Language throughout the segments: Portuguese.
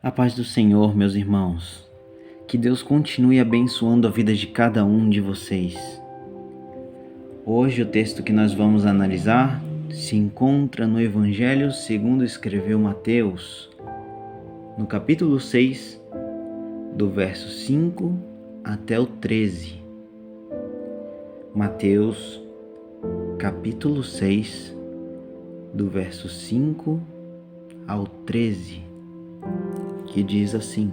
A paz do Senhor, meus irmãos. Que Deus continue abençoando a vida de cada um de vocês. Hoje o texto que nós vamos analisar se encontra no Evangelho segundo escreveu Mateus, no capítulo 6, do verso 5 até o 13. Mateus, capítulo 6, do verso 5 ao 13, que diz assim: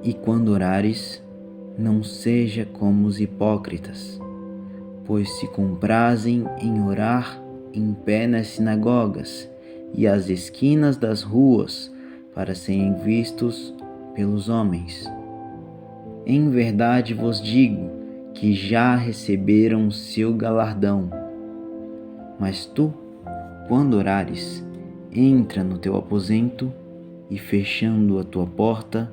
E quando orares, não seja como os hipócritas, pois se comprazem em orar em pé nas sinagogas e às esquinas das ruas, para serem vistos pelos homens. Em verdade vos digo que já receberam seu galardão. Mas tu, quando orares, entra no teu aposento e, fechando a tua porta,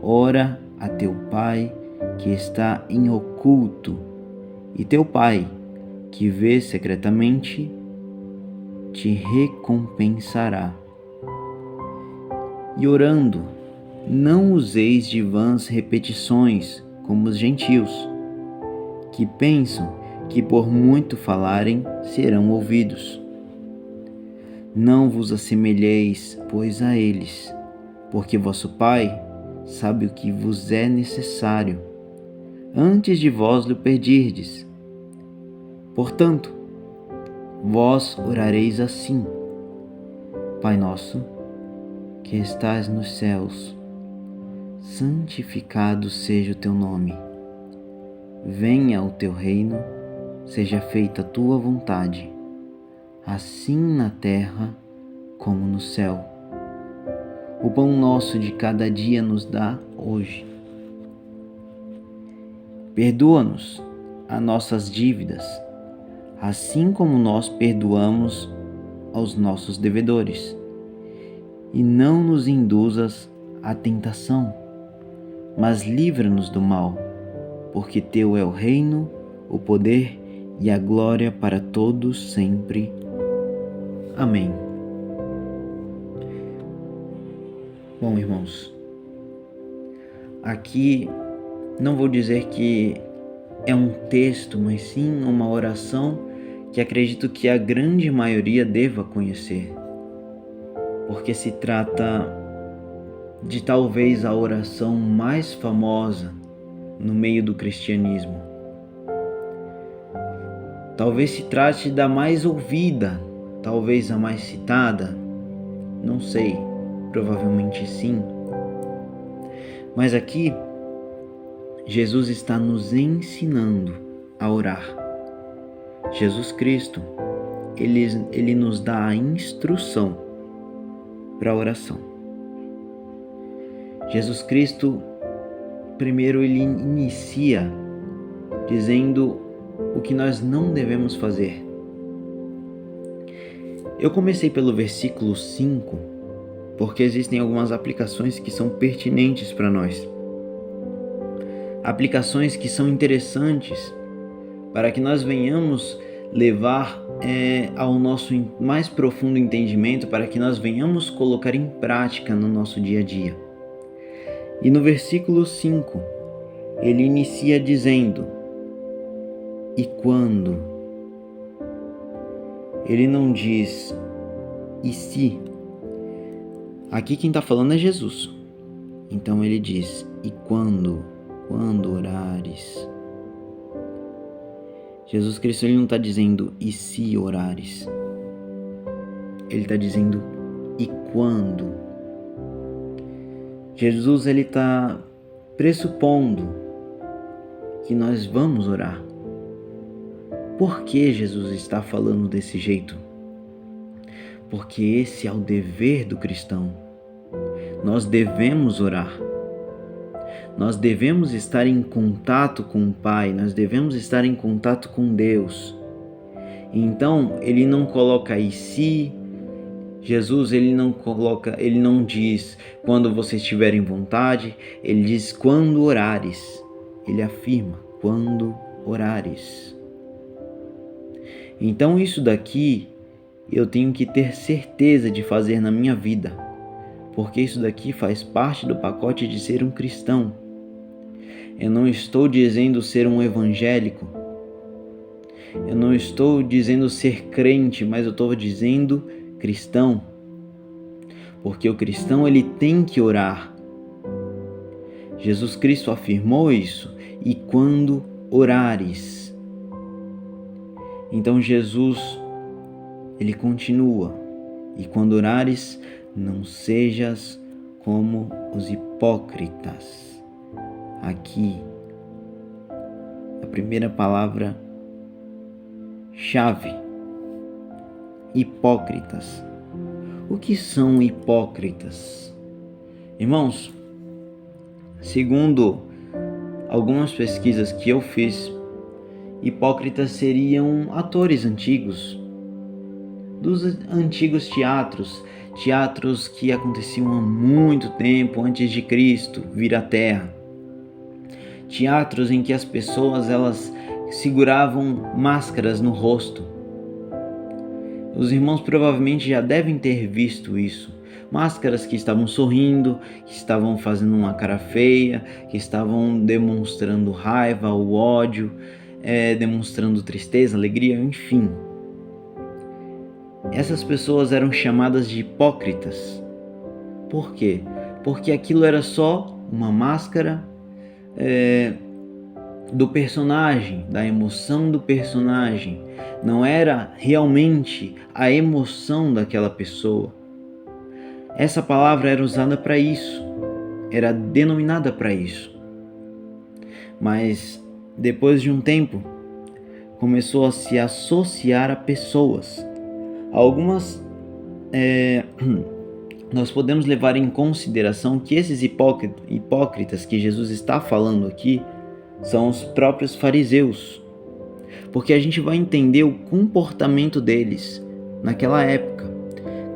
ora a teu Pai que está em oculto, e teu Pai, que vê secretamente, te recompensará. E orando, não useis de vãs repetições, como os gentios, que pensam que por muito falarem serão ouvidos. Não vos assemelheis, pois, a eles, porque vosso Pai sabe o que vos é necessário, antes de vós lhe pedirdes. Portanto, vós orareis assim: Pai nosso, que estás nos céus, santificado seja o teu nome. Venha o teu reino, seja feita a tua vontade, assim na terra como no céu. O pão nosso de cada dia nos dá hoje. Perdoa-nos as nossas dívidas, assim como nós perdoamos aos nossos devedores. E não nos induzas à tentação, mas livra-nos do mal, porque teu é o reino, o poder e a glória para todos sempre. Amém. Bom, irmãos, aqui não vou dizer que é um texto, mas sim uma oração que acredito que a grande maioria deva conhecer, porque se trata de talvez a oração mais famosa no meio do cristianismo. Talvez se trate da mais ouvida, talvez a mais citada, não sei, provavelmente sim. Mas aqui, Jesus está nos ensinando a orar. Jesus Cristo, Ele nos dá a instrução para a oração. Jesus Cristo, primeiro, Ele inicia dizendo o que nós não devemos fazer. Eu comecei pelo versículo 5, porque existem algumas aplicações que são pertinentes para nós. Aplicações que são interessantes para que nós venhamos levar ao nosso mais profundo entendimento, para que nós venhamos colocar em prática no nosso dia a dia. E no versículo 5, ele inicia dizendo: E quando? Ele não diz e se. Aqui quem está falando é Jesus. Então ele diz: e quando? Quando orares? Jesus Cristo, ele não está dizendo e se orares. Ele está dizendo e quando. Jesus, ele está pressupondo que nós vamos orar. Por que Jesus está falando desse jeito? Porque esse é o dever do cristão. Nós devemos orar. Nós devemos estar em contato com o Pai, nós devemos estar em contato com Deus. Então, ele não coloca e se. Jesus, ele não diz quando vocês tiverem vontade, ele diz quando orares. Ele afirma quando orares. Então, isso daqui eu tenho que ter certeza de fazer na minha vida, porque isso daqui faz parte do pacote de ser um cristão. Eu não estou dizendo ser um evangélico. Eu não estou dizendo ser crente, mas eu estou dizendo cristão. Porque o cristão, ele tem que orar. Jesus Cristo afirmou isso. E quando orares. Então Jesus, ele continua. E quando orares, não sejas como os hipócritas. Aqui, a primeira palavra chave: hipócritas. O que são hipócritas? Irmãos, segundo algumas pesquisas que eu fiz, hipócritas seriam atores antigos, dos antigos teatros que aconteciam há muito tempo antes de Cristo vir à Terra. Teatros em que as pessoas elas seguravam máscaras no rosto. Os irmãos provavelmente já devem ter visto isso. Máscaras que estavam sorrindo, que estavam fazendo uma cara feia, que estavam demonstrando raiva ou ódio, demonstrando tristeza, alegria, enfim. Essas pessoas eram chamadas de hipócritas. Por quê? Porque aquilo era só uma máscara do personagem, da emoção do personagem. Não era realmente a emoção daquela pessoa. Essa palavra era usada para isso, era denominada para isso. Mas depois de um tempo, começou a se associar a pessoas. Algumas nós podemos levar em consideração que esses hipócritas que Jesus está falando aqui são os próprios fariseus, porque a gente vai entender o comportamento deles naquela época,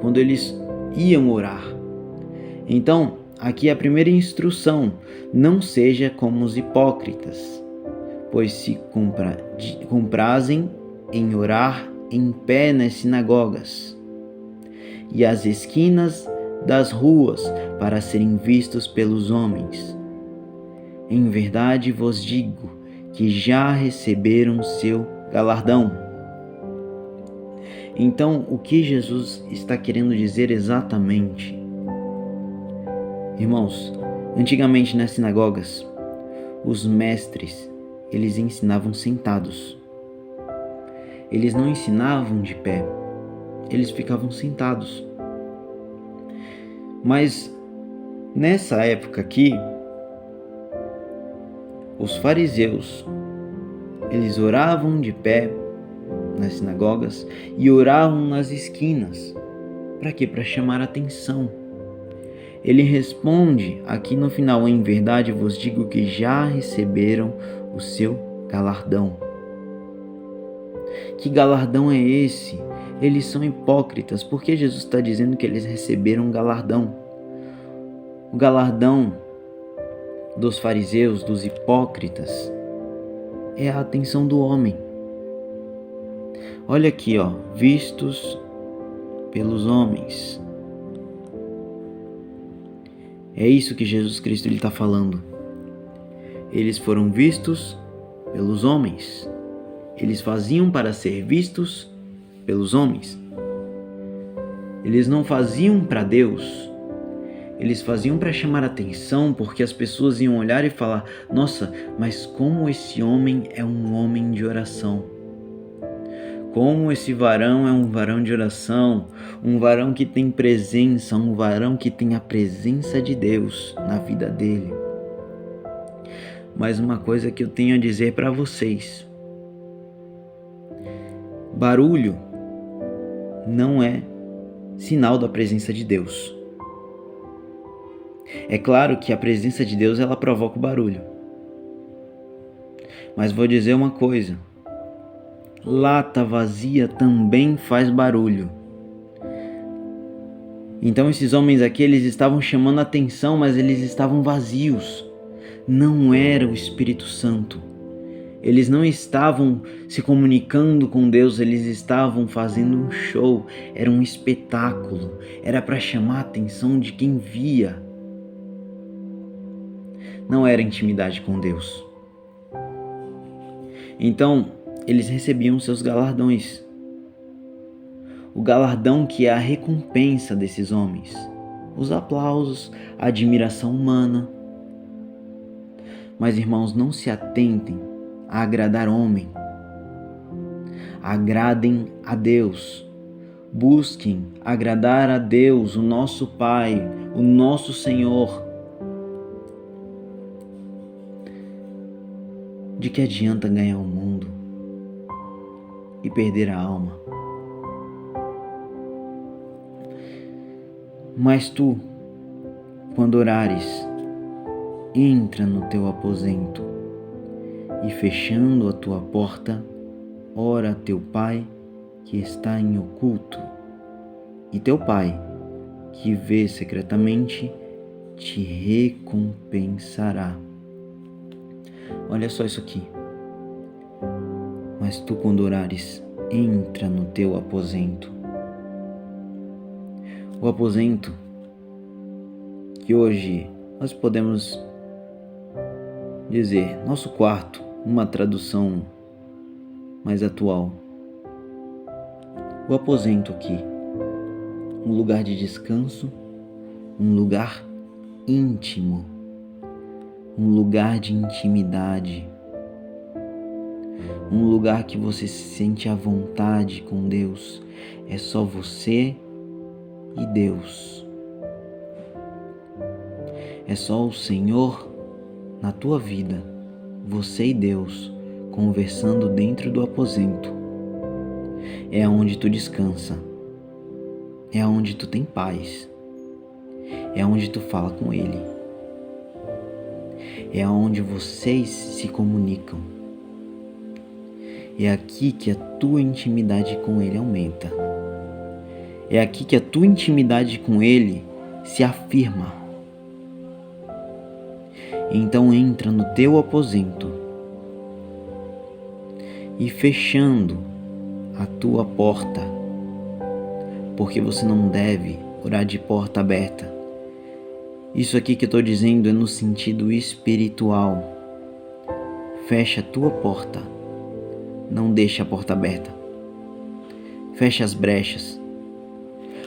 quando eles iam orar. Então, aqui é a primeira instrução: não seja como os hipócritas, pois se comprazem em orar em pé nas sinagogas e às esquinas das ruas para serem vistos pelos homens. Em verdade vos digo que já receberam seu galardão. Então, o que Jesus está querendo dizer exatamente? Irmãos, antigamente nas sinagogas, os mestres, eles ensinavam sentados. Eles não ensinavam de pé, eles ficavam sentados. Mas nessa época aqui, os fariseus, eles oravam de pé nas sinagogas e oravam nas esquinas. Para quê? Para chamar a atenção. Ele responde aqui no final: em verdade vos digo que já receberam o seu galardão. Que galardão é esse? Eles são hipócritas, porque Jesus está dizendo que eles receberam um galardão. O galardão dos fariseus, dos hipócritas, é a atenção do homem. Olha aqui, vistos pelos homens. É isso que Jesus Cristo está falando. Eles foram vistos pelos homens. Eles faziam para ser vistos pelos homens. Eles não faziam para Deus. Eles faziam para chamar atenção, porque as pessoas iam olhar e falar: nossa, mas como esse homem é um homem de oração. Como esse varão é um varão de oração, um varão que tem presença, um varão que tem a presença de Deus na vida dele. Mas uma coisa que eu tenho a dizer para vocês: barulho não é sinal da presença de Deus. É claro que a presença de Deus ela provoca o barulho. Mas vou dizer uma coisa: lata vazia também faz barulho. Então esses homens aqui, eles estavam chamando a atenção, mas eles estavam vazios. Não era o Espírito Santo. Eles não estavam se comunicando com Deus, eles estavam fazendo um show, era um espetáculo, era para chamar a atenção de quem via. Não era intimidade com Deus. Então, eles recebiam seus galardões. O galardão que é a recompensa desses homens. Os aplausos, a admiração humana. Mas, irmãos, não se atentem a agradar homem. Agradem a Deus. Busquem agradar a Deus, o nosso Pai, o nosso Senhor. De que adianta ganhar o mundo e perder a alma? Mas tu, quando orares, entra no teu aposento e, fechando a tua porta, ora a teu Pai que está em oculto, e teu Pai, que vê secretamente, te recompensará. Olha só isso aqui. Mas tu, quando orares, entra no teu aposento. O aposento, que hoje nós podemos dizer nosso quarto, uma tradução mais atual. O aposento aqui, um lugar de descanso, um lugar íntimo, um lugar de intimidade, um lugar que você se sente à vontade com Deus. É só você e Deus. É só o Senhor na tua vida, você e Deus, conversando dentro do aposento. É onde tu descansa, é onde tu tem paz, é onde tu fala com Ele, é onde vocês se comunicam. É aqui que a tua intimidade com Ele aumenta. É aqui que a tua intimidade com Ele se afirma. Então entra no teu aposento e, fechando a tua porta, porque você não deve orar de porta aberta. Isso aqui que eu estou dizendo é no sentido espiritual. Fecha a tua porta, não deixa a porta aberta. Fecha as brechas,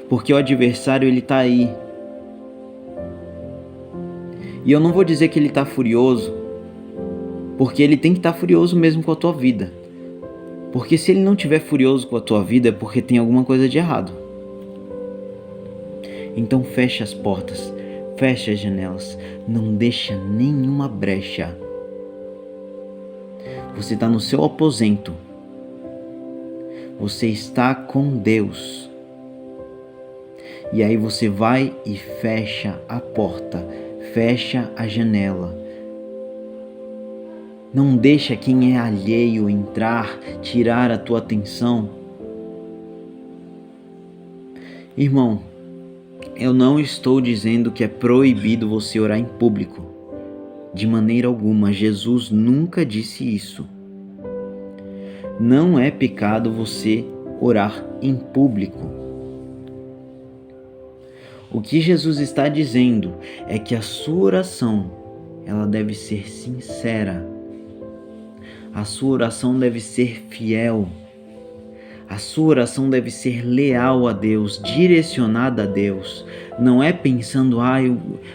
porque o adversário, ele está aí. E eu não vou dizer que ele está furioso, porque ele tem que estar furioso mesmo com a tua vida. Porque se ele não estiver furioso com a tua vida, é porque tem alguma coisa de errado. Então fecha as portas, fecha as janelas, não deixa nenhuma brecha. Você está no seu aposento. Você está com Deus. E aí você vai e fecha a porta, fecha a janela. Não deixa quem é alheio entrar, tirar a tua atenção. Irmão, eu não estou dizendo que é proibido você orar em público. De maneira alguma, Jesus nunca disse isso. Não é pecado você orar em público. O que Jesus está dizendo é que a sua oração, ela deve ser sincera. A sua oração deve ser fiel. A sua oração deve ser leal a Deus, direcionada a Deus. Não é pensando,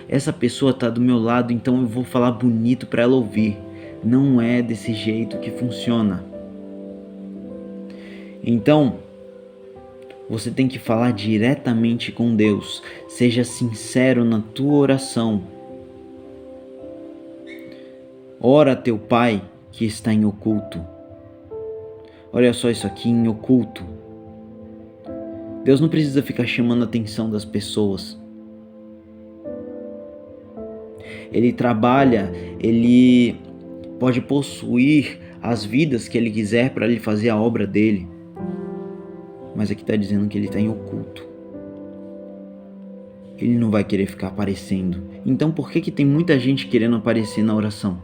essa pessoa está do meu lado, então eu vou falar bonito para ela ouvir. Não é desse jeito que funciona. Então, você tem que falar diretamente com Deus. Seja sincero na tua oração. Ora a teu Pai que está em oculto. Olha só isso aqui, em oculto. Deus não precisa ficar chamando a atenção das pessoas. Ele trabalha, Ele pode possuir as vidas que Ele quiser para Ele fazer a obra dele. Mas aqui está dizendo que Ele está em oculto. Ele não vai querer ficar aparecendo. Então por que tem muita gente querendo aparecer na oração?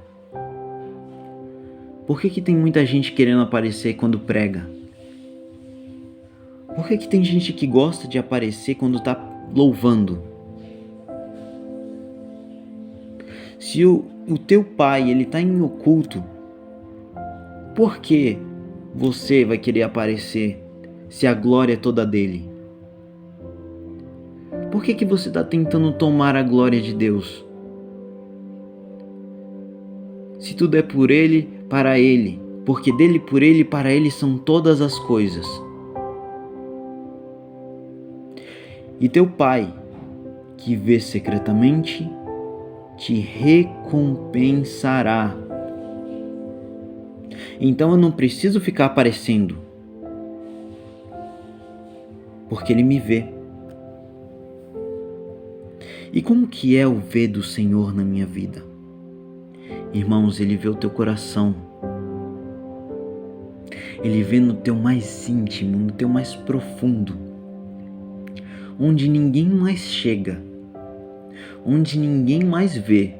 Por que tem muita gente querendo aparecer quando prega? Por que tem gente que gosta de aparecer quando está louvando? Se o teu pai ele está em oculto, por que você vai querer aparecer se a glória é toda dele? Por que você está tentando tomar a glória de Deus? Se tudo é por ele, para ele, porque dele, por ele e para ele são todas as coisas. E teu pai, que vê secretamente, te recompensará. Então eu não preciso ficar aparecendo, porque ele me vê. E como que é o ver do Senhor na minha vida? Irmãos, ele vê o teu coração. Ele vê no teu mais íntimo, no teu mais profundo, onde ninguém mais chega, onde ninguém mais vê,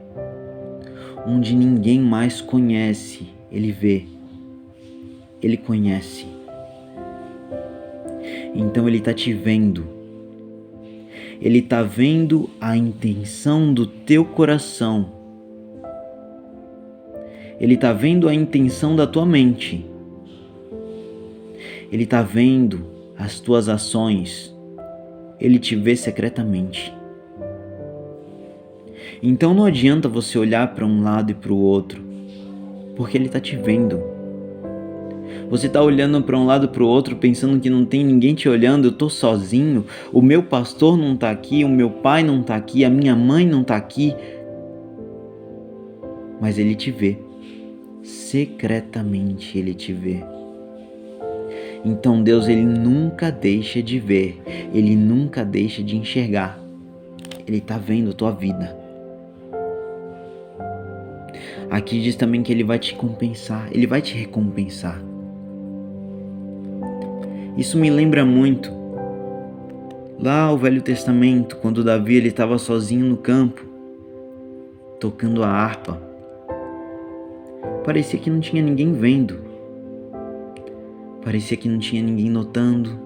onde ninguém mais conhece. Ele vê, ele conhece. Então ele está te vendo. Ele está vendo a intenção do teu coração. Ele está vendo a intenção da tua mente. Ele está vendo as tuas ações. Ele te vê secretamente. Então não adianta você olhar para um lado e para o outro, porque ele está te vendo. Você está olhando para um lado e para o outro pensando que não tem ninguém te olhando. Eu estou sozinho, o meu pastor não está aqui, o meu pai não está aqui, a minha mãe não está aqui. Mas ele te vê, secretamente ele te vê. Então Deus ele nunca deixa de ver, ele nunca deixa de enxergar. Ele está vendo a tua vida. Aqui diz também que ele vai te compensar, ele vai te recompensar. Isso me lembra muito lá o Velho Testamento, quando Davi ele estava sozinho no campo, tocando a harpa. Parecia que não tinha ninguém vendo. Parecia que não tinha ninguém notando.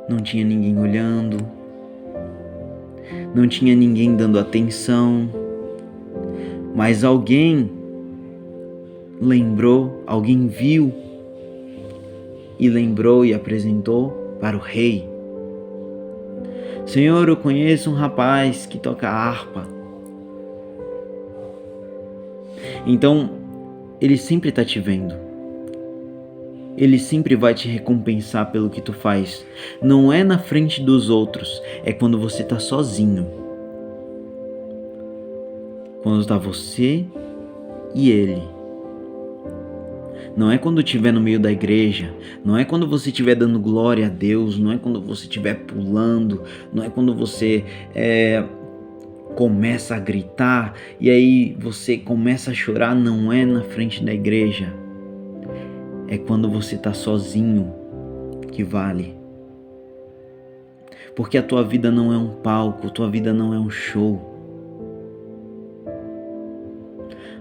Não tinha ninguém olhando. Não tinha ninguém dando atenção. Mas alguém lembrou, alguém viu e lembrou e apresentou para o rei. Senhor, eu conheço um rapaz que toca harpa. Então, ele sempre está te vendo. Ele sempre vai te recompensar pelo que tu faz. Não é na frente dos outros, é quando você está sozinho. Quando está você e ele. Não é quando estiver no meio da igreja, não é quando você estiver dando glória a Deus, não é quando você estiver pulando, não é quando você começa a gritar e aí você começa a chorar, não é na frente da igreja. É quando você está sozinho que vale. Porque a tua vida não é um palco, a tua vida não é um show.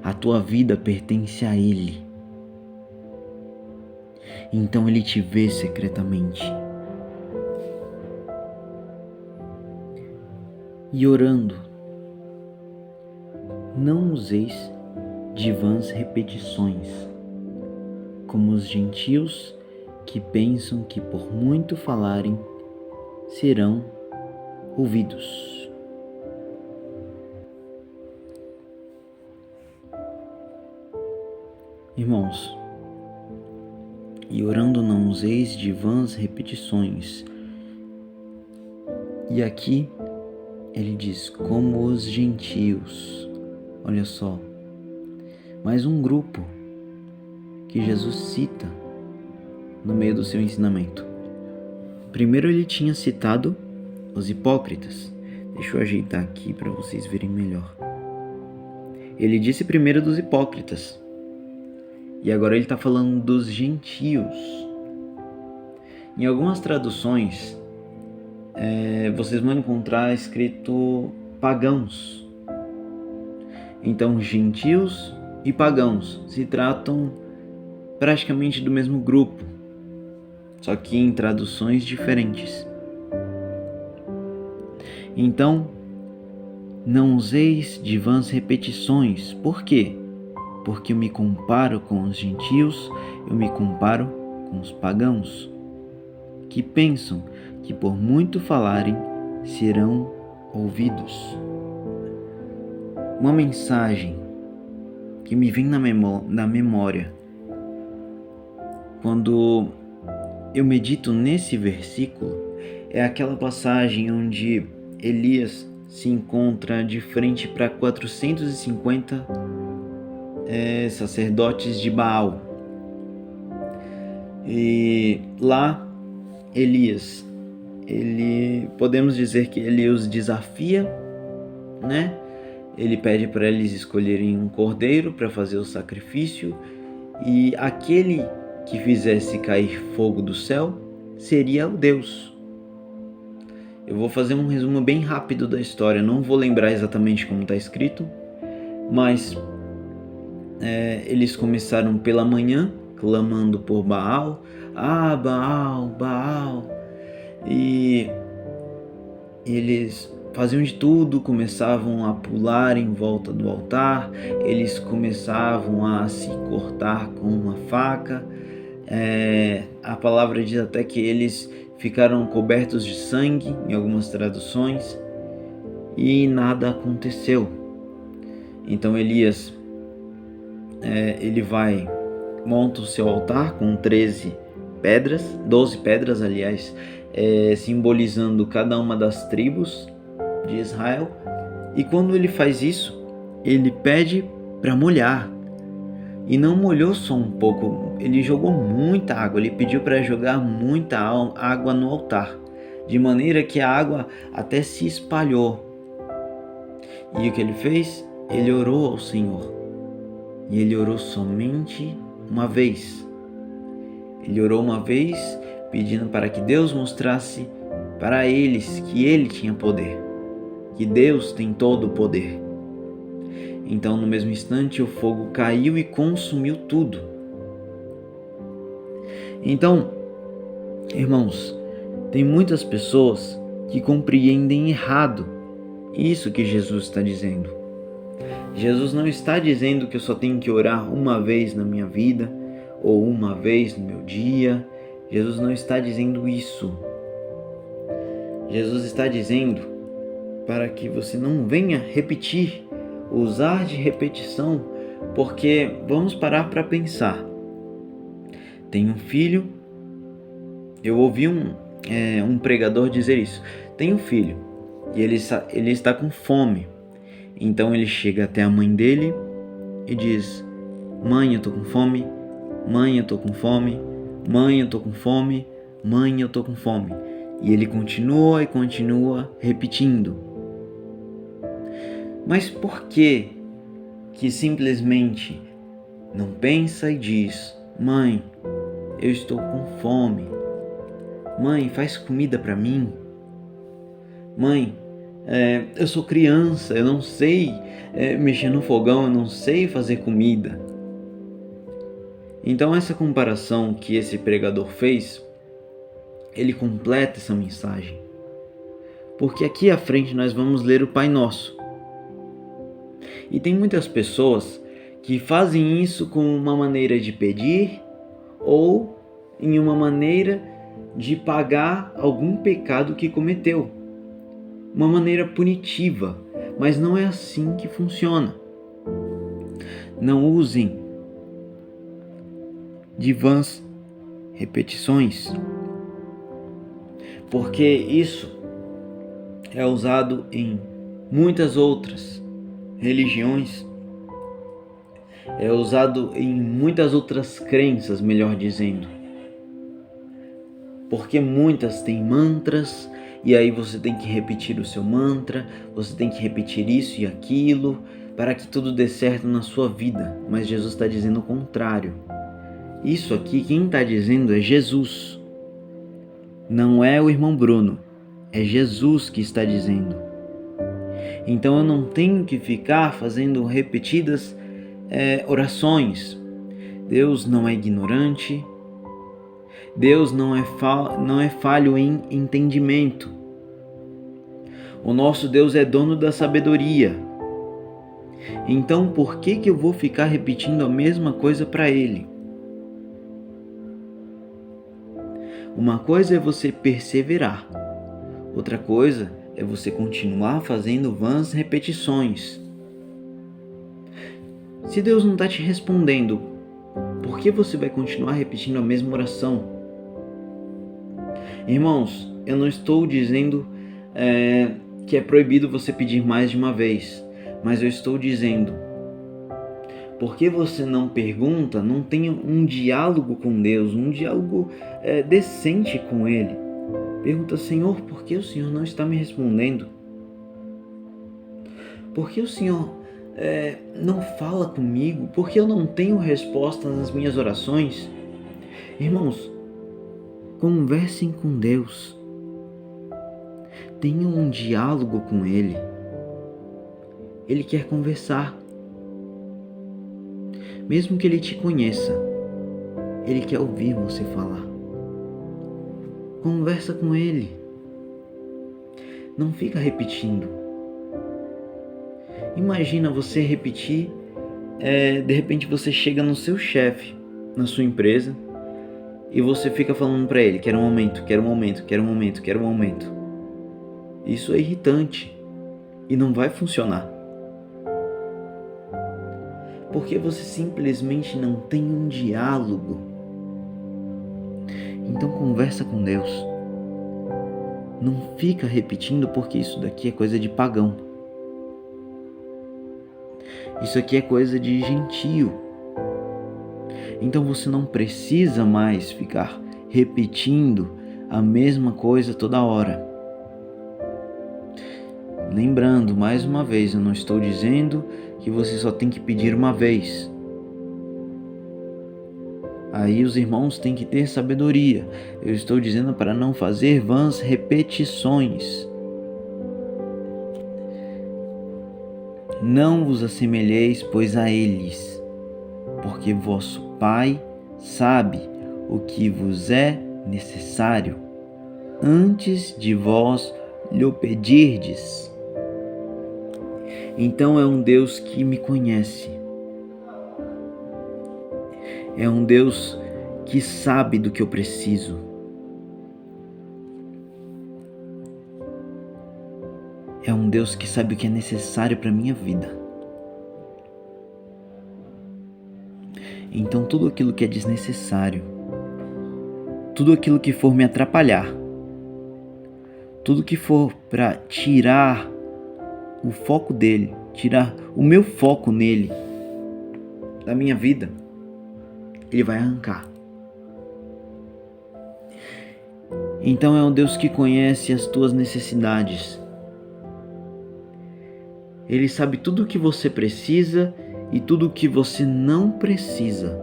A tua vida pertence a Ele. Então Ele te vê secretamente. E orando, não useis de vãs repetições, como os gentios que pensam que por muito falarem serão ouvidos. Irmãos, e orando não useis de vãs repetições. E aqui ele diz, como os gentios. Olha só, mais um grupo que Jesus cita no meio do seu ensinamento. Primeiro ele tinha citado os hipócritas. Deixa eu ajeitar aqui para vocês verem melhor. Ele disse primeiro dos hipócritas. E agora ele está falando dos gentios. Em algumas traduções, vocês vão encontrar escrito pagãos. Então, gentios e pagãos se tratam praticamente do mesmo grupo, só que em traduções diferentes. Então, não useis de vãs repetições. Por quê? Porque eu me comparo com os gentios, eu me comparo com os pagãos, que pensam que por muito falarem serão ouvidos. Uma mensagem que me vem na memória quando eu medito nesse versículo é aquela passagem onde Elias se encontra de frente para 450 sacerdotes de Baal. E lá Elias, podemos dizer que ele os desafia, né? Ele pede para eles escolherem um cordeiro para fazer o sacrifício, e aquele que fizesse cair fogo do céu seria o Deus. Eu vou fazer um resumo bem rápido da história, não vou lembrar exatamente como está escrito, mas eles começaram pela manhã clamando por Baal, Baal, Baal, e eles faziam de tudo, começavam a pular em volta do altar, eles começavam a se cortar com uma faca. A palavra diz até que eles ficaram cobertos de sangue, em algumas traduções, e nada aconteceu. Então Elias, ele monta o seu altar com 12 pedras, aliás, simbolizando cada uma das tribos de Israel. E quando ele faz isso, ele pede para molhar. E não molhou só um pouco, ele jogou muita água, ele pediu para jogar muita água no altar, de maneira que a água até se espalhou. E o que ele fez? Ele orou ao Senhor. E ele orou somente uma vez. Ele orou uma vez, pedindo para que Deus mostrasse para eles que ele tinha poder, que Deus tem todo o poder. Então, no mesmo instante, o fogo caiu e consumiu tudo. Então, irmãos, tem muitas pessoas que compreendem errado isso que Jesus está dizendo. Jesus não está dizendo que eu só tenho que orar uma vez na minha vida ou uma vez no meu dia. Jesus não está dizendo isso. Jesus está dizendo para que você não venha repetir, usar de repetição, porque vamos parar para pensar. Tem um filho, eu ouvi um pregador dizer isso. Tem um filho e ele está com fome. Então ele chega até a mãe dele e diz: mãe, eu tô com fome, mãe, eu tô com fome, mãe, eu tô com fome, mãe, eu tô com fome. E ele continua e continua repetindo. Mas por que simplesmente não pensa e diz: mãe, eu estou com fome, mãe, faz comida para mim, mãe, eu sou criança, eu não sei mexer no fogão, eu não sei fazer comida. Então essa comparação que esse pregador fez, ele completa essa mensagem. Porque aqui à frente nós vamos ler o Pai Nosso. E tem muitas pessoas que fazem isso como uma maneira de pedir ou em uma maneira de pagar algum pecado que cometeu. Uma maneira punitiva, mas não é assim que funciona. Não usem de vãs repetições, porque isso é usado em muitas outras religiões, é usado em muitas outras crenças, melhor dizendo, porque muitas têm mantras. E aí você tem que repetir o seu mantra, você tem que repetir isso e aquilo, para que tudo dê certo na sua vida. Mas Jesus está dizendo o contrário. Isso aqui, quem está dizendo é Jesus. Não é o irmão Bruno, é Jesus que está dizendo. Então eu não tenho que ficar fazendo repetidas orações. Deus não é ignorante. Deus não é falho em entendimento. O nosso Deus é dono da sabedoria. Então, por que eu vou ficar repetindo a mesma coisa para Ele? Uma coisa é você perseverar. Outra coisa é você continuar fazendo vãs repetições. Se Deus não está te respondendo, por que você vai continuar repetindo a mesma oração? Irmãos, eu não estou dizendo que é proibido você pedir mais de uma vez, mas eu estou dizendo, por que você não pergunta, não tem um diálogo com Deus, um diálogo decente com Ele? Pergunta, Senhor, por que o Senhor não está me respondendo? Por que o Senhor não fala comigo? Por que eu não tenho resposta nas minhas orações? Irmãos, conversem com Deus. Tenham um diálogo com Ele. Ele quer conversar. Mesmo que Ele te conheça, Ele quer ouvir você falar. Conversa com Ele. Não fica repetindo. Imagina você repetir, de repente você chega no seu chefe, na sua empresa, e você fica falando para ele, quero um aumento, quero um aumento, quero um aumento, quero um aumento. Isso é irritante e não vai funcionar. Porque você simplesmente não tem um diálogo. Então conversa com Deus. Não fica repetindo, porque isso daqui é coisa de pagão. Isso aqui é coisa de gentio. Então você não precisa mais ficar repetindo a mesma coisa toda hora. Lembrando, mais uma vez, eu não estou dizendo que você só tem que pedir uma vez. Aí os irmãos têm que ter sabedoria. Eu estou dizendo para não fazer vãs repetições. Não vos assemelheis, pois, a eles, porque vosso Pai sabe o que vos é necessário, antes de vós lhe pedirdes. Então é um Deus que me conhece. É um Deus que sabe do que eu preciso. É um Deus que sabe o que é necessário para a minha vida. Então tudo aquilo que é desnecessário, tudo aquilo que for me atrapalhar, tudo que for para tirar o foco dele, tirar o meu foco nele, da minha vida, ele vai arrancar. Então é um Deus que conhece as tuas necessidades. Ele sabe tudo o que você precisa e tudo o que você não precisa.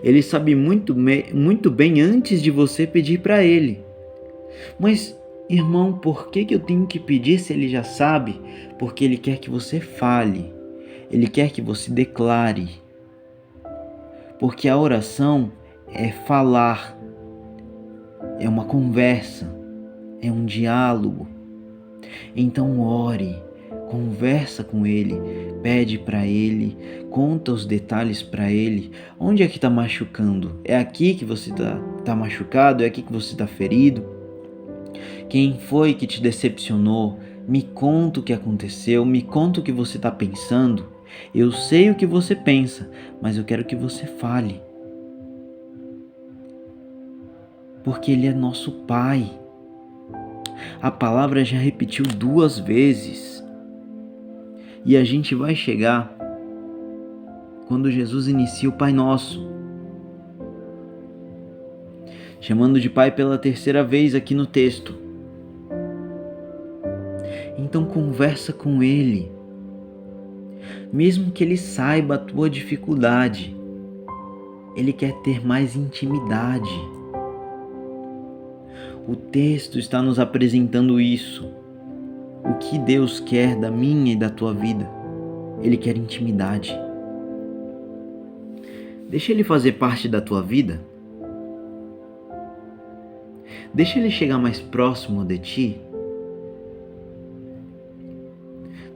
Ele sabe muito bem antes de você pedir para Ele. Mas, irmão, por que eu tenho que pedir se Ele já sabe? Porque Ele quer que você fale. Ele quer que você declare. Porque a oração é falar. É uma conversa. É um diálogo. Então ore. Conversa com Ele, pede para Ele, conta os detalhes para Ele. Onde é que está machucando? É aqui que você tá machucado? É aqui que você está ferido? Quem foi que te decepcionou? Me conta o que aconteceu, me conta o que você está pensando. Eu sei o que você pensa, mas eu quero que você fale. Porque Ele é nosso Pai. A palavra já repetiu 2 vezes. E a gente vai chegar quando Jesus inicia o Pai Nosso, chamando de Pai pela 3ª vez aqui no texto. Então conversa com Ele, mesmo que Ele saiba a tua dificuldade, Ele quer ter mais intimidade. O texto está nos apresentando isso. O que Deus quer da minha e da tua vida. Ele quer intimidade. Deixa Ele fazer parte da tua vida. Deixa Ele chegar mais próximo de ti.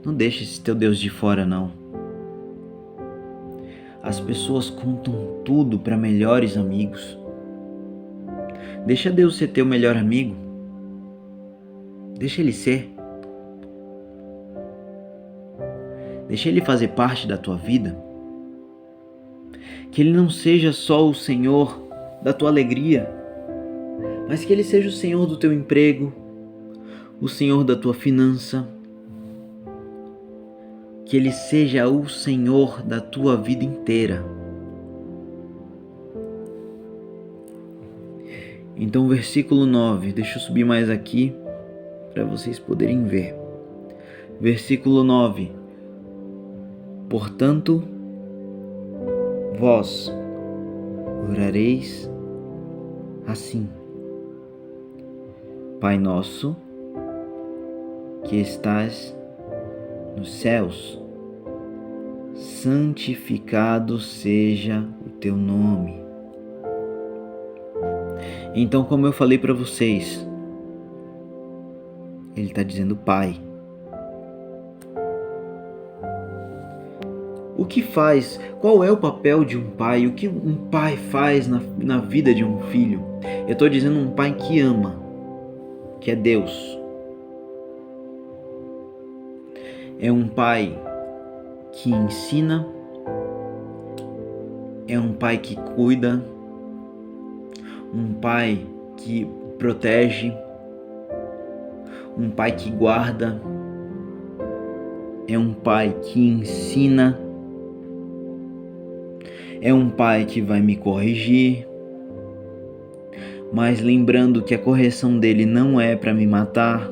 Não deixa esse teu Deus de fora, não. As pessoas contam tudo para melhores amigos. Deixa Deus ser teu melhor amigo. Deixa Ele ser. Deixa Ele fazer parte da tua vida. Que Ele não seja só o Senhor da tua alegria, mas que Ele seja o Senhor do teu emprego, o Senhor da tua finança. Que Ele seja o Senhor da tua vida inteira. Então, versículo 9, deixa eu subir mais aqui para vocês poderem ver. Versículo 9. Portanto, vós orareis assim: Pai nosso, que estás nos céus, santificado seja o teu nome. Então, como eu falei para vocês, Ele está dizendo Pai. O que faz? Qual é o papel de um pai? O que um pai faz na vida de um filho? Eu estou dizendo um pai que ama, que é Deus. É um pai que ensina, é um pai que cuida, um pai que protege, um pai que guarda, é um pai que ensina, é um pai que vai me corrigir, mas lembrando que a correção dele não é para me matar.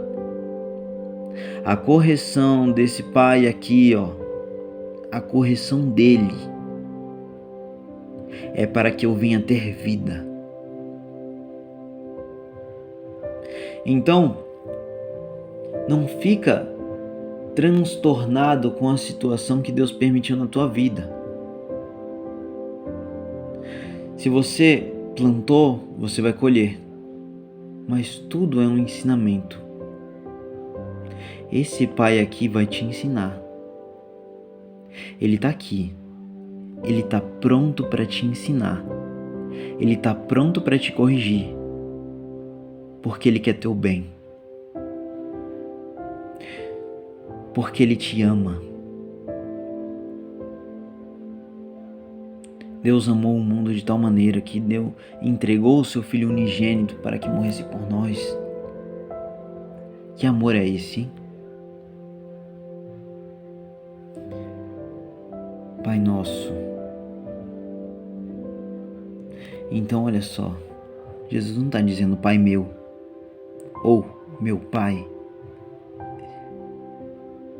A correção desse pai aqui, a correção dele é para que eu venha ter vida. Então, não fica transtornado com a situação que Deus permitiu na tua vida. Se você plantou, você vai colher. Mas tudo é um ensinamento. Esse pai aqui vai te ensinar. Ele está aqui. Ele está pronto para te ensinar. Ele está pronto para te corrigir. Porque Ele quer teu bem. Porque Ele te ama. Deus amou o mundo de tal maneira que entregou o seu Filho unigênito para que morresse por nós. Que amor é esse, hein? Pai nosso. Então olha só, Jesus não está dizendo Pai meu ou meu Pai.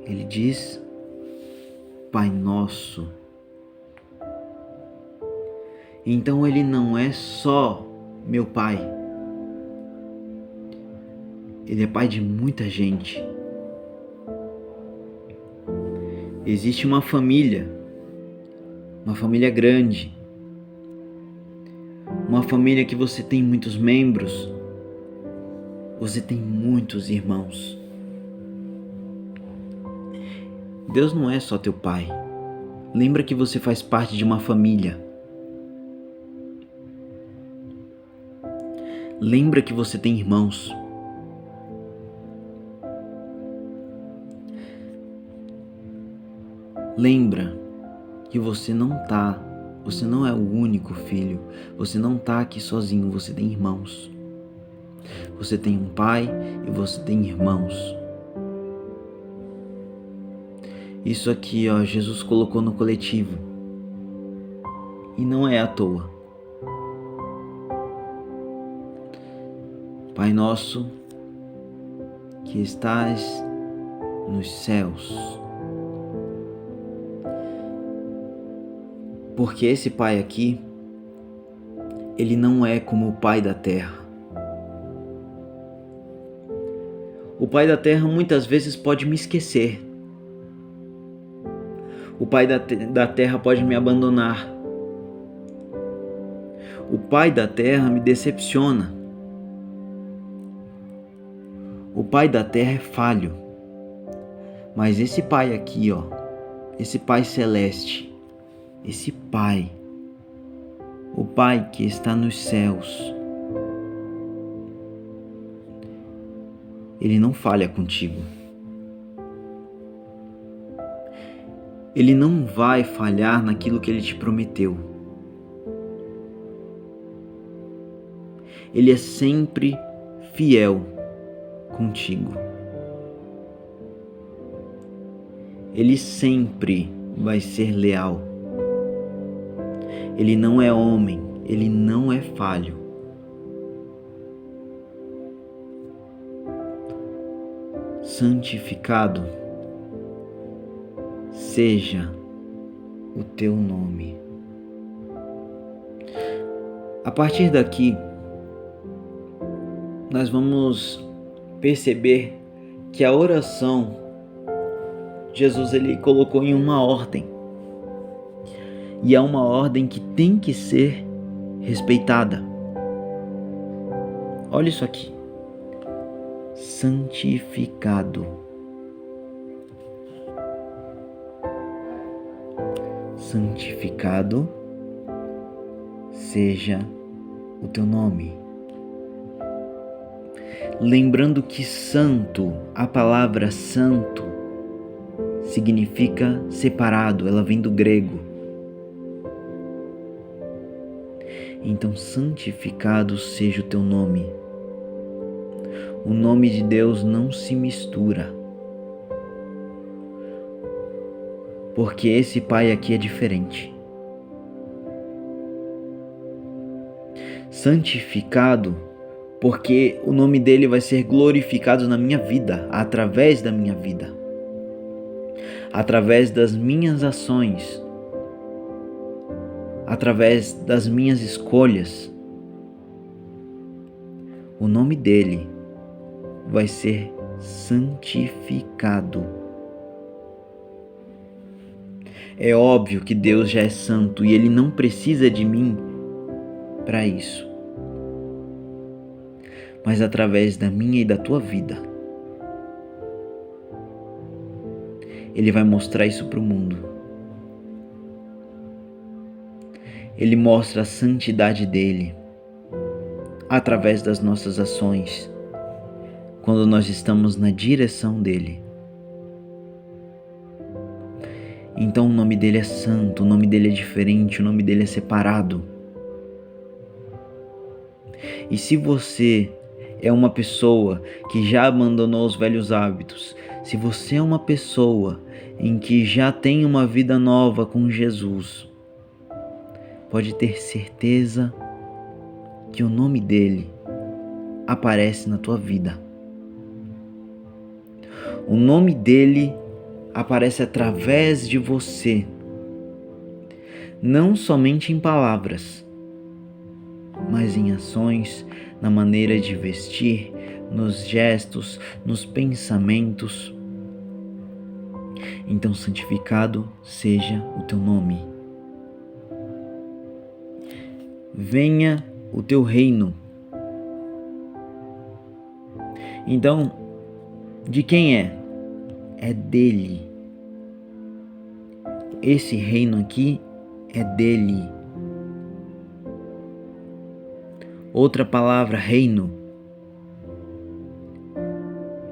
Ele diz Pai nosso. Então Ele não é só meu Pai. Ele é Pai de muita gente. Existe uma família grande, uma família que você tem muitos membros, você tem muitos irmãos. Deus não é só teu Pai. Lembra que você faz parte de uma família. Lembra que você tem irmãos. Lembra que você não é o único filho. Você não está aqui sozinho, você tem irmãos. Você tem um pai e você tem irmãos. Isso aqui, Jesus colocou no coletivo. E não é à toa. Pai nosso, que estás nos céus. Porque esse Pai aqui, ele não é como o Pai da terra. O Pai da terra muitas vezes pode me esquecer. O pai da terra pode me abandonar. O pai da terra me decepciona. O pai da terra é falho. Mas esse pai aqui, esse pai celeste, esse pai, o pai que está nos céus, ele não falha contigo. Ele não vai falhar naquilo que ele te prometeu. Ele é sempre fiel contigo. Ele sempre vai ser leal. Ele não é homem, ele não é falho. Santificado seja o teu nome. A partir daqui, nós vamos perceber que a oração, Jesus ele colocou em uma ordem. E é uma ordem que tem que ser respeitada. Olha isso aqui. Santificado. Santificado seja o teu nome. Lembrando que santo, a palavra santo, significa separado, ela vem do grego. Então, santificado seja o teu nome. O nome de Deus não se mistura. Porque esse pai aqui é diferente. Santificado, porque o nome dele vai ser glorificado na minha vida, através da minha vida, através das minhas ações, através das minhas escolhas. O nome dele vai ser santificado. É óbvio que Deus já é santo e ele não precisa de mim para isso. Mas através da minha e da tua vida, ele vai mostrar isso para o mundo. Ele mostra a santidade dele através das nossas ações, quando nós estamos na direção dele. Então o nome dele é santo, o nome dele é diferente, o nome dele é separado. E se você é uma pessoa que já abandonou os velhos hábitos, se você é uma pessoa em que já tem uma vida nova com Jesus, pode ter certeza que o nome dele aparece na tua vida. O nome dele aparece através de você, não somente em palavras, mas em ações, na maneira de vestir, nos gestos, nos pensamentos. Então, santificado seja o teu nome. Venha o teu reino. Então, de quem é? É dele. Esse reino aqui é dele. Outra palavra, reino.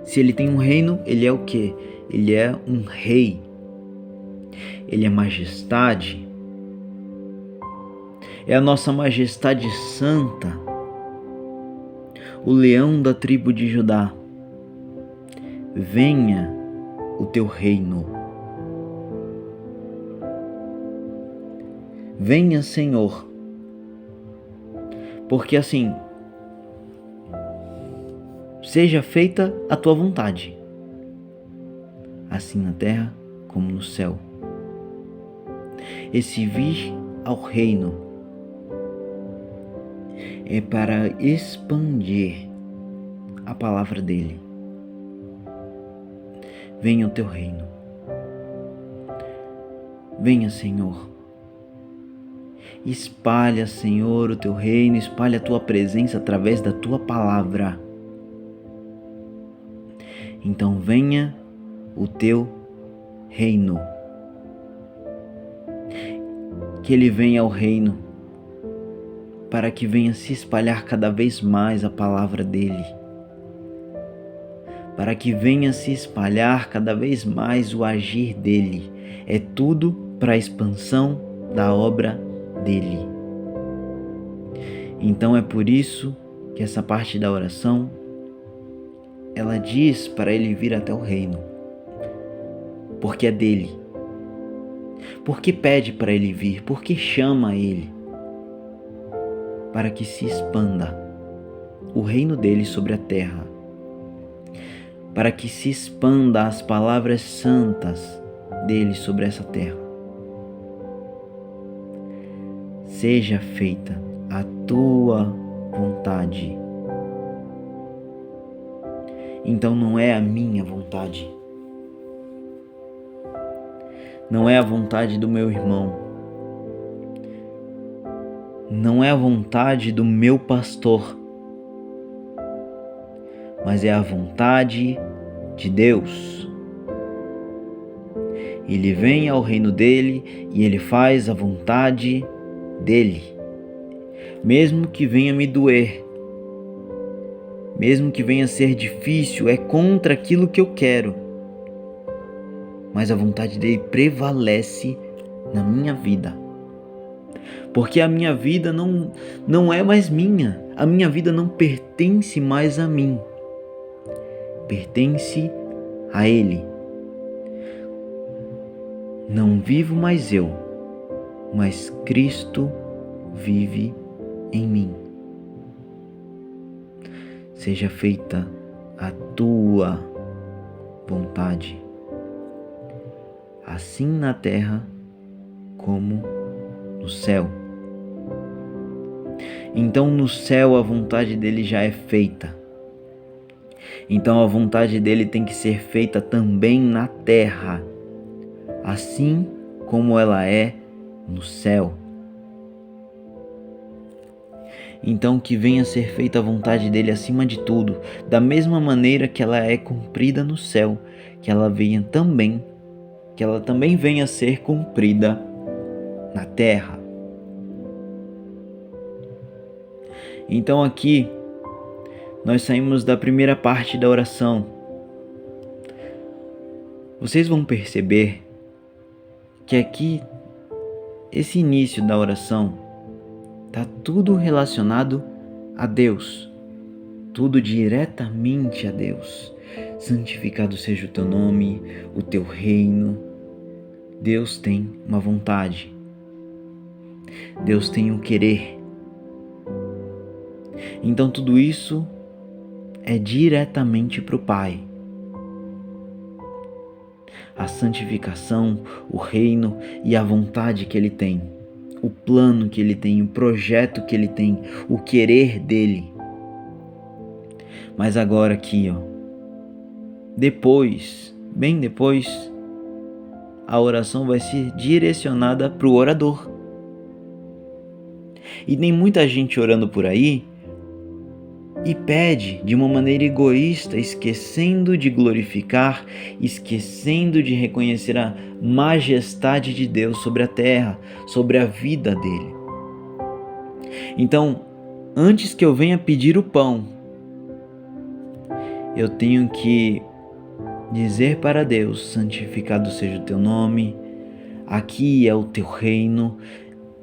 Se ele tem um reino, ele é o quê? Ele é um rei. Ele é majestade. É a nossa majestade santa. O leão da tribo de Judá. Venha o teu reino. Venha, Senhor. Porque assim, seja feita a tua vontade, assim na terra como no céu. Esse vir ao reino é para expandir a palavra dele. Venha o teu reino. Venha, Senhor. Espalha, Senhor, o teu reino, espalha a tua presença através da tua palavra. Então venha o teu reino. Que ele venha ao reino, para que venha se espalhar cada vez mais a palavra dele. Para que venha se espalhar cada vez mais o agir dele. É tudo para a expansão da obra dele. Então é por isso que essa parte da oração, ela diz para ele vir até o reino. Porque é dele. Porque pede para ele vir, porque chama ele. Para que se expanda o reino dele sobre a terra. Para que se expanda as palavras santas dele sobre essa terra. Seja feita a tua vontade. Então não é a minha vontade. Não é a vontade do meu irmão. Não é a vontade do meu pastor. Mas é a vontade de Deus. Ele vem ao reino dele e ele faz a vontade dele. Mesmo que venha me doer, mesmo que venha ser difícil, é contra aquilo que eu quero, mas a vontade dele prevalece na minha vida. Porque a minha vida não é mais minha, a minha vida não pertence mais a mim, pertence a Ele. Não vivo mais eu, mas Cristo vive em mim. Seja feita a tua vontade, assim na terra como no céu. Então no céu a vontade dele já é feita. Então a vontade dele tem que ser feita também na terra, assim como ela é no céu. Então que venha ser feita a vontade dele acima de tudo, da mesma maneira que ela é cumprida no céu, que ela também venha a ser cumprida na terra. Então aqui nós saímos da primeira parte da oração. Vocês vão perceber que aqui, esse início da oração, está tudo relacionado a Deus, tudo diretamente a Deus. Santificado seja o teu nome, o teu reino. Deus tem uma vontade, Deus tem um querer. Então tudo isso é diretamente para o Pai. A santificação, o reino e a vontade que Ele tem, o plano que Ele tem, o projeto que Ele tem, o querer dEle. Mas agora aqui, bem depois, a oração vai ser direcionada para o orador. E tem muita gente orando por aí e pede de uma maneira egoísta, esquecendo de glorificar, esquecendo de reconhecer a majestade de Deus sobre a terra, sobre a vida dele. Então, antes que eu venha pedir o pão, eu tenho que dizer para Deus: santificado seja o teu nome, aqui é o teu reino,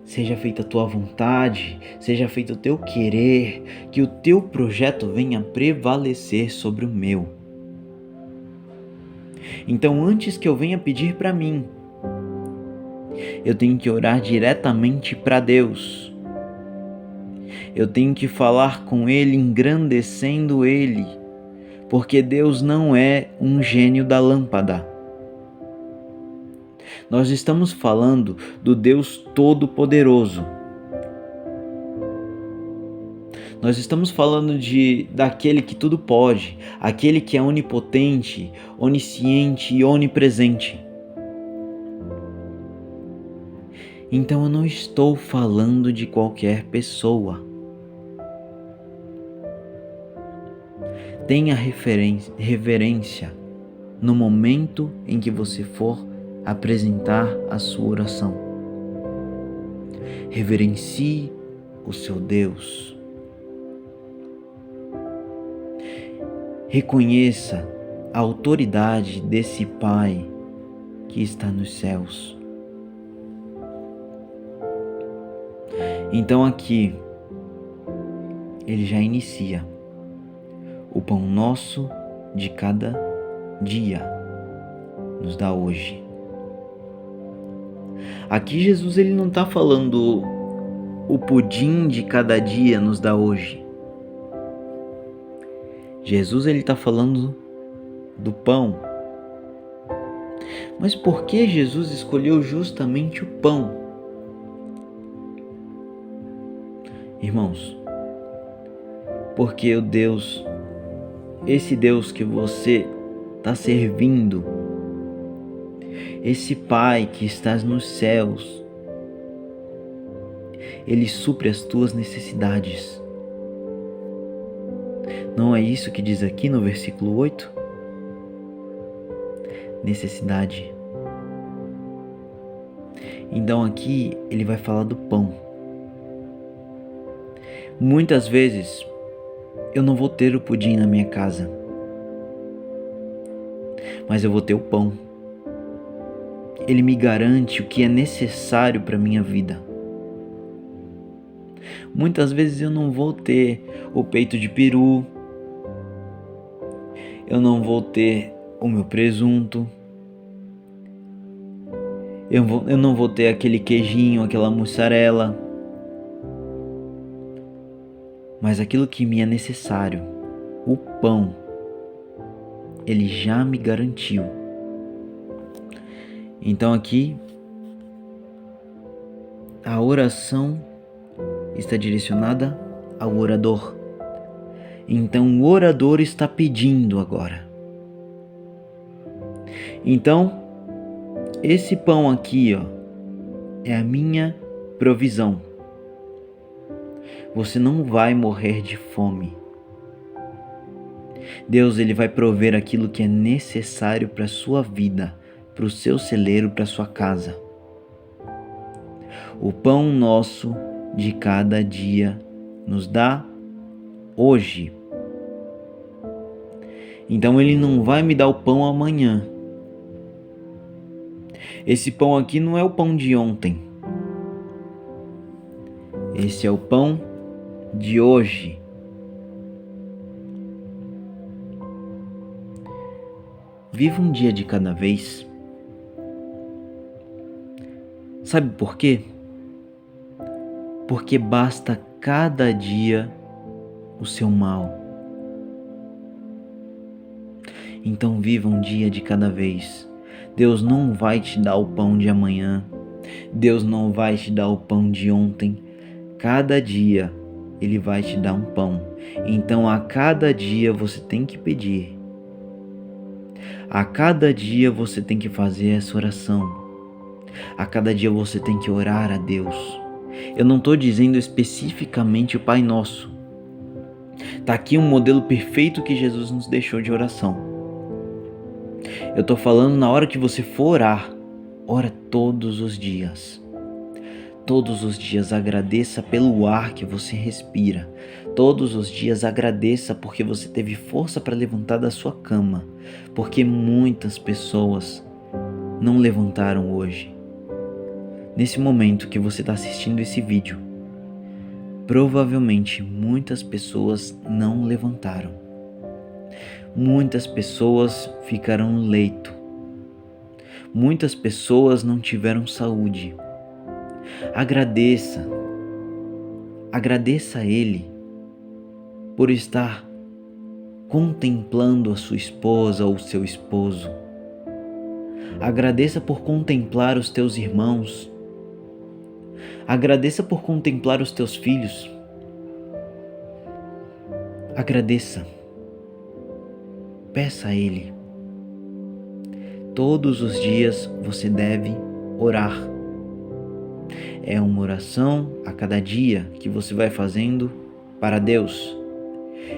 seja feita a tua vontade, seja feito o teu querer, que o teu projeto venha prevalecer sobre o meu. Então, antes que eu venha pedir para mim, eu tenho que orar diretamente para Deus. Eu tenho que falar com Ele, engrandecendo Ele, porque Deus não é um gênio da lâmpada. Nós estamos falando do Deus Todo-Poderoso. Nós estamos falando daquele que tudo pode, aquele que é onipotente, onisciente e onipresente. Então eu não estou falando de qualquer pessoa. Tenha reverência no momento em que você for apresentar a sua oração. Reverencie o seu Deus. Reconheça a autoridade desse Pai que está nos céus. Então aqui ele já inicia: o pão nosso de cada dia nos dá hoje. Aqui Jesus ele não está falando o pudim de cada dia nos dá hoje. Jesus ele está falando do pão. Mas por que Jesus escolheu justamente o pão? Irmãos, porque o Deus, esse Deus que você está servindo, esse Pai que estás nos céus, Ele supre as tuas necessidades. Não é isso que diz aqui no versículo 8? Necessidade. Então aqui ele vai falar do pão. Muitas vezes eu não vou ter o pudim na minha casa, mas eu vou ter o pão. Ele me garante o que é necessário para a minha vida. Muitas vezes eu não vou ter o peito de peru, eu não vou ter o meu presunto, eu não vou ter aquele queijinho, aquela mussarela, mas aquilo que me é necessário, o pão, Ele já me garantiu. Então aqui, a oração está direcionada ao orador. Então o orador está pedindo agora. Então, esse pão aqui, é a minha provisão. Você não vai morrer de fome. Deus ele vai prover aquilo que é necessário para a sua vida, para o seu celeiro, para a sua casa. O pão nosso de cada dia nos dá hoje. Então ele não vai me dar o pão amanhã. Esse pão aqui não é o pão de ontem. Esse é o pão de hoje. Viva um dia de cada vez. Sabe por quê? Porque basta cada dia o seu mal. Então viva um dia de cada vez. Deus não vai te dar o pão de amanhã. Deus não vai te dar o pão de ontem. Cada dia Ele vai te dar um pão. Então a cada dia você tem que pedir. A cada dia você tem que fazer essa oração. A cada dia você tem que orar a Deus. Eu não estou dizendo especificamente o Pai Nosso. Está aqui um modelo perfeito que Jesus nos deixou de oração. Eu estou falando na hora que você for orar, ora todos os dias. Todos os dias agradeça pelo ar que você respira. Todos os dias agradeça porque você teve força para levantar da sua cama. Porque muitas pessoas não levantaram hoje. Nesse momento que você está assistindo esse vídeo, provavelmente muitas pessoas não levantaram. Muitas pessoas ficaram no leito. Muitas pessoas não tiveram saúde. Agradeça a Ele por estar contemplando a sua esposa ou seu esposo. Agradeça por contemplar os teus irmãos. Agradeça por contemplar os teus filhos. Agradeça. Peça a Ele. Todos os dias você deve orar. é uma oração a cada dia que você vai fazendo para Deus.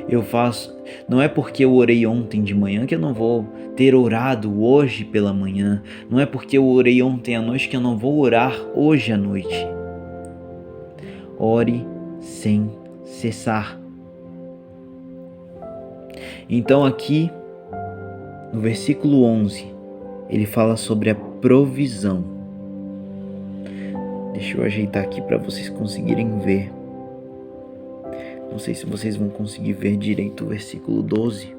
Eu faço, não é porque eu orei ontem de manhã que eu não vou ter orado hoje pela manhã, não é porque eu orei ontem à noite que eu não vou orar hoje à noite. Ore sem cessar. Então aqui no versículo 11, ele fala sobre a provisão. Deixa eu ajeitar aqui para vocês conseguirem ver. Não sei se vocês vão conseguir ver direito o versículo 12.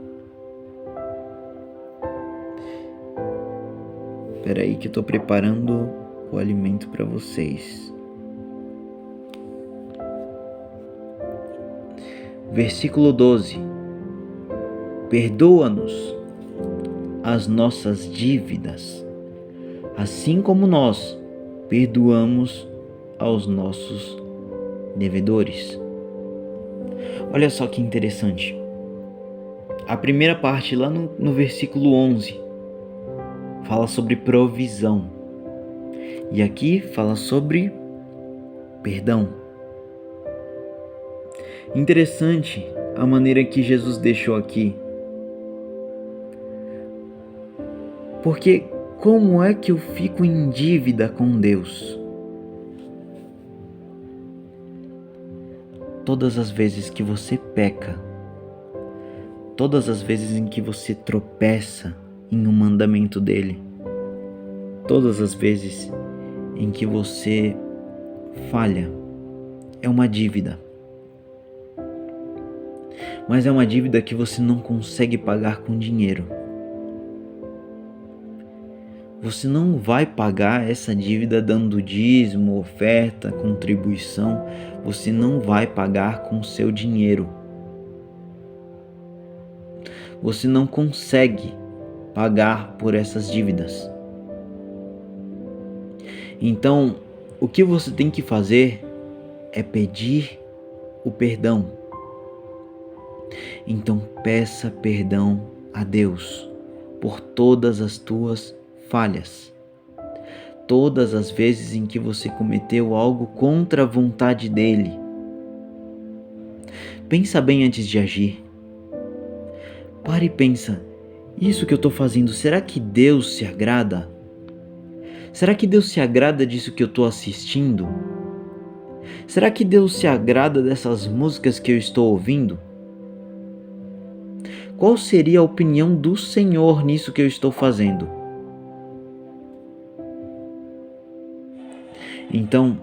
Espera aí que eu estou preparando o alimento para vocês. Versículo 12. Perdoa-nos as nossas dívidas, assim como nós perdoamos aos nossos devedores. Olha só que interessante. A primeira parte lá no versículo 11 fala sobre provisão. E aqui fala sobre perdão. Interessante a maneira que Jesus deixou aqui. Porque como é que eu fico em dívida com Deus? Todas as vezes que você peca, todas as vezes em que você tropeça em um mandamento dele, todas as vezes em que você falha, é uma dívida. Mas é uma dívida que você não consegue pagar com dinheiro. Você não vai pagar essa dívida dando dízimo, oferta, contribuição. Você não vai pagar com seu dinheiro. Você não consegue pagar por essas dívidas. Então, o que você tem que fazer é pedir o perdão. Então, peça perdão a Deus por todas as tuas falhas. Todas as vezes em que você cometeu algo contra a vontade dele. Pensa bem antes de agir. Pare e pensa, isso que eu estou fazendo, será que Deus se agrada? Será que Deus se agrada disso que eu estou assistindo? Será que Deus se agrada dessas músicas que eu estou ouvindo? Qual seria a opinião do Senhor nisso que eu estou fazendo? Então,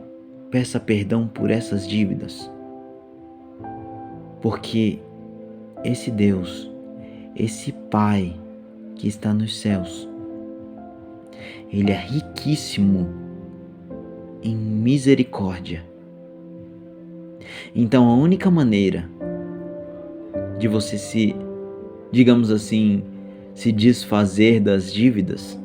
peça perdão por essas dívidas. Porque esse Deus, esse Pai que está nos céus, Ele é riquíssimo em misericórdia. Então, a única maneira de você se desfazer das dívidas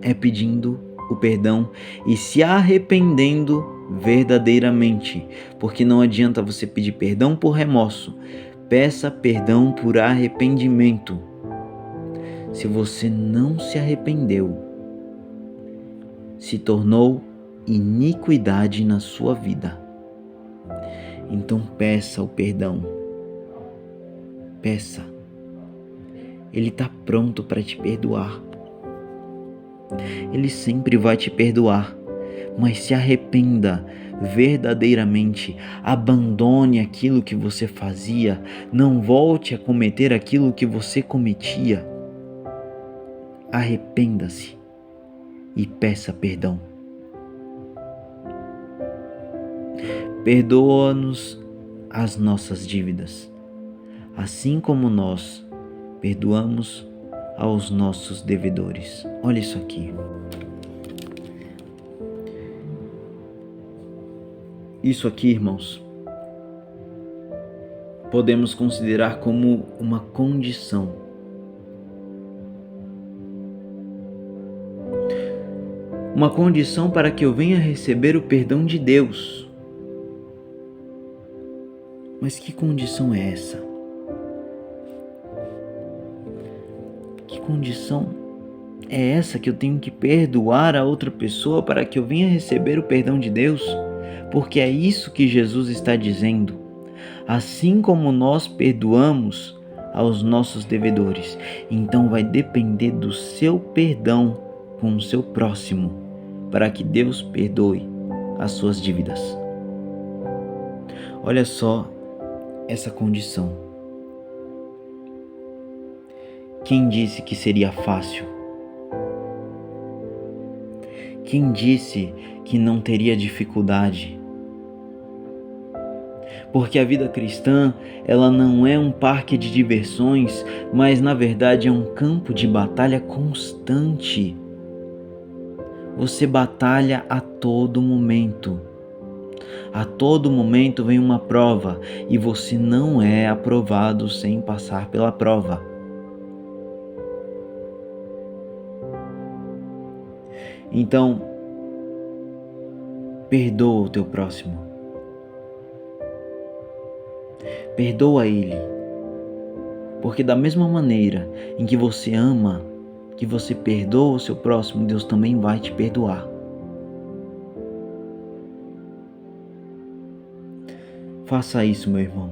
é pedindo o perdão e se arrependendo verdadeiramente, porque não adianta você pedir perdão por remorso, peça perdão por arrependimento. Se você não se arrependeu, se tornou iniquidade na sua vida. Então peça o perdão. Peça. Ele está pronto para te perdoar. Ele sempre vai te perdoar, mas se arrependa verdadeiramente, abandone aquilo que você fazia, não volte a cometer aquilo que você cometia. Arrependa-se e peça perdão. Perdoa-nos as nossas dívidas, assim como nós perdoamos aos nossos devedores. Olha isso aqui. Isso aqui, irmãos, podemos considerar como uma condição. Uma condição para que eu venha receber o perdão de Deus. Mas que condição é essa? Que condição É essa que eu tenho que perdoar a outra pessoa para que eu venha receber o perdão de Deus? Porque é isso que Jesus está dizendo. Assim como nós perdoamos aos nossos devedores, então vai depender do seu perdão com o seu próximo, para que Deus perdoe as suas dívidas. Olha só essa condição. Quem disse que seria fácil? Quem disse que não teria dificuldade? Porque a vida cristã, ela não é um parque de diversões, mas na verdade é um campo de batalha constante. Você batalha a todo momento. A todo momento vem uma prova e você não é aprovado sem passar pela prova. Então, perdoa o teu próximo. Perdoa ele. Porque da mesma maneira em que você ama, que você perdoa o seu próximo, Deus também vai te perdoar. Faça isso, meu irmão.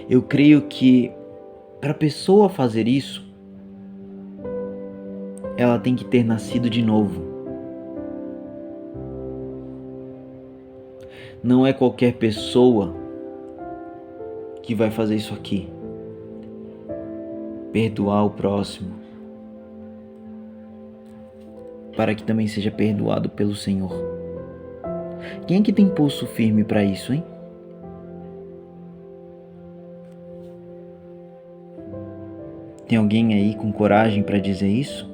Eu creio que para a pessoa fazer isso, ela tem que ter nascido de novo. Não é qualquer pessoa que vai fazer isso aqui. Perdoar o próximo, para que também seja perdoado pelo Senhor. Quem é que tem pulso firme para isso, hein? Tem alguém aí com coragem para dizer isso?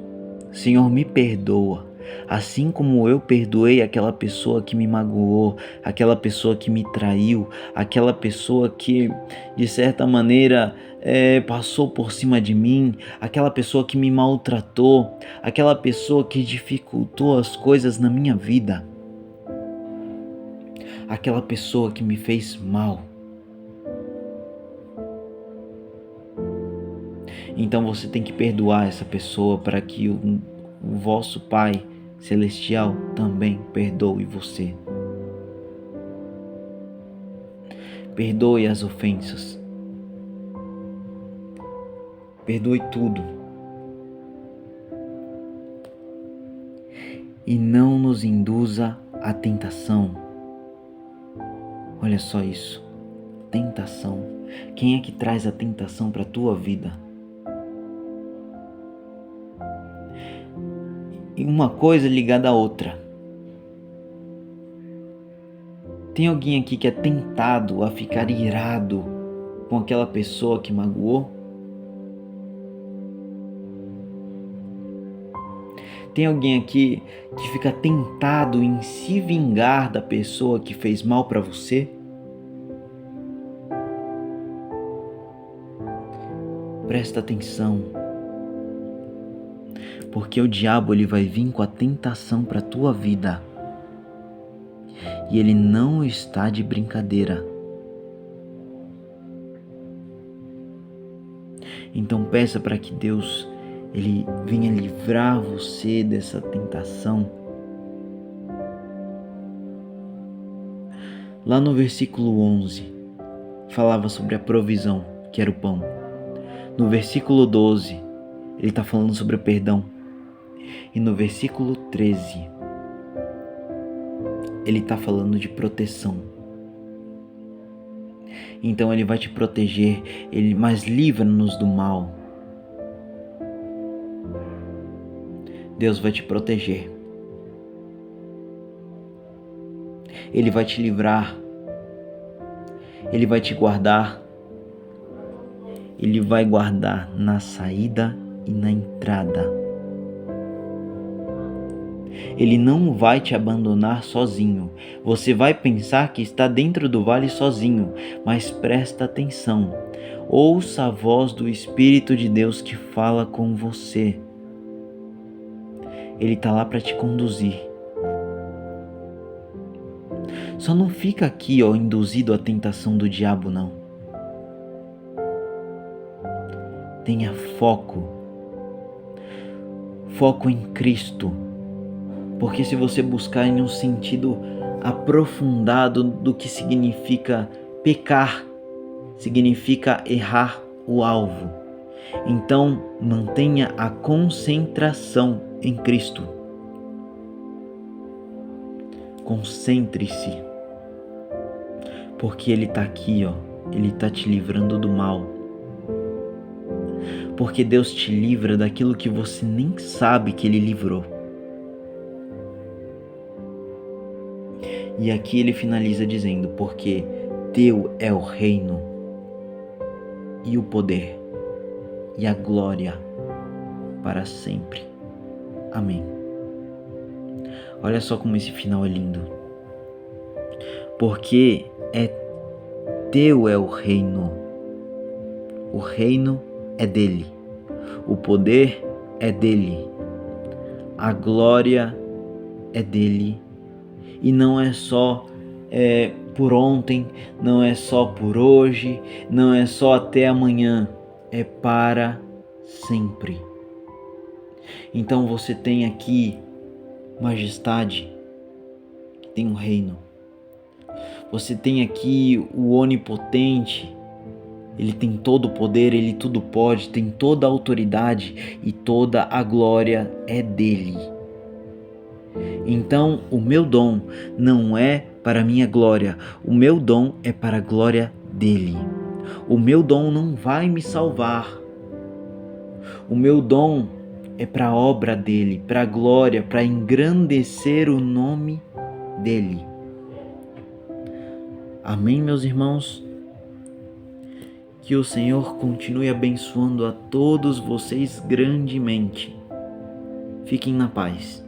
Senhor, me perdoa, assim como eu perdoei aquela pessoa que me magoou, aquela pessoa que me traiu, aquela pessoa que, de certa maneira, passou por cima de mim, aquela pessoa que me maltratou, aquela pessoa que dificultou as coisas na minha vida, aquela pessoa que me fez mal. Então você tem que perdoar essa pessoa para que o vosso Pai Celestial também perdoe você. Perdoe as ofensas. Perdoe tudo. E não nos induza à tentação. Olha só isso. Tentação. Quem é que traz a tentação para a tua vida? E uma coisa ligada à outra. Tem alguém aqui que é tentado a ficar irado com aquela pessoa que magoou? Tem alguém aqui que fica tentado em se vingar da pessoa que fez mal para você? Presta atenção. Porque o diabo ele vai vir com a tentação para a tua vida. E ele não está de brincadeira. Então peça para que Deus ele venha livrar você dessa tentação. Lá no versículo 11, falava sobre a provisão, que era o pão. No versículo 12, ele está falando sobre o perdão. E no versículo 13, ele está falando de proteção. Então ele vai te proteger, mas livra-nos do mal. Deus vai te proteger. Ele vai te livrar. Ele vai te guardar. Ele vai guardar na saída e na entrada. Ele não vai te abandonar sozinho. Você vai pensar que está dentro do vale sozinho, mas presta atenção. Ouça a voz do Espírito de Deus que fala com você. Ele está lá para te conduzir. Só não fica aqui, induzido à tentação do diabo, não. Tenha foco foco em Cristo. Porque se você buscar em um sentido aprofundado do que significa pecar, significa errar o alvo. Então, mantenha a concentração em Cristo. Concentre-se, porque Ele está aqui, Ele está te livrando do mal. Porque Deus te livra daquilo que você nem sabe que Ele livrou. E aqui ele finaliza dizendo: porque teu é o reino, e o poder, e a glória para sempre. Amém. Olha só como esse final é lindo. Porque teu é o reino é dele, o poder é dele, a glória é dele. E não é só por ontem, não é só por hoje, não é só até amanhã, é para sempre. Então você tem aqui majestade, que tem um reino. Você tem aqui o onipotente, ele tem todo o poder, ele tudo pode, tem toda a autoridade e toda a glória é dele. Então, o meu dom não é para a minha glória, o meu dom é para a glória dele. O meu dom não vai me salvar. O meu dom é para a obra dele, para a glória, para engrandecer o nome dele. Amém, meus irmãos? Que o Senhor continue abençoando a todos vocês grandemente. Fiquem na paz.